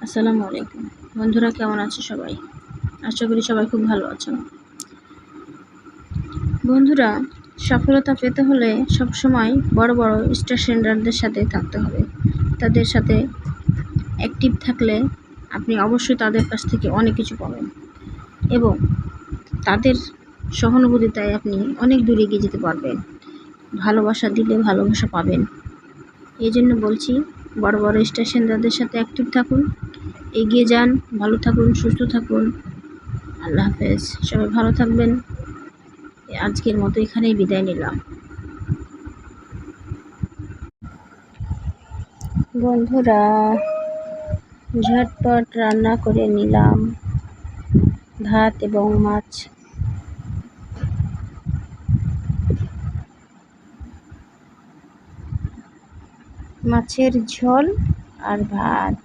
আসসালামু আলাইকুম বন্ধুরা, কেমন আছো সবাই? আশা করি সবাই খুব ভালো আছো। বন্ধুরা, সফলতা পেতে হলে সবসময় বড় বড় স্টার সেন্ডারদের সাথে থাকতে হবে। তাদের সাথে অ্যাক্টিভ থাকলে আপনি অবশ্যই তাদের কাছ থেকে অনেক কিছু পাবেন এবং তাদের সহানুভূতিতায় আপনি অনেক দূরে এগিয়ে যেতে পারবেন। ভালোবাসা দিলে ভালোবাসা পাবেন। এই জন্য বলছি, বড় বড় স্টার সেন্ডারদের সাথে অ্যাক্টিভ থাকুন, এগিয়ে যান, ভালো থাকুন, সুস্থ থাকুন। আল্লাহ হাফেজ। সবাই ভালো থাকবেন। আজকের মতো এখানেই বিদায় নিলাম। বন্ধুরা, ঝটপট রান্না করে নিলাম ভাত এবং মাছ। মাছের ঝোল আর ভাত।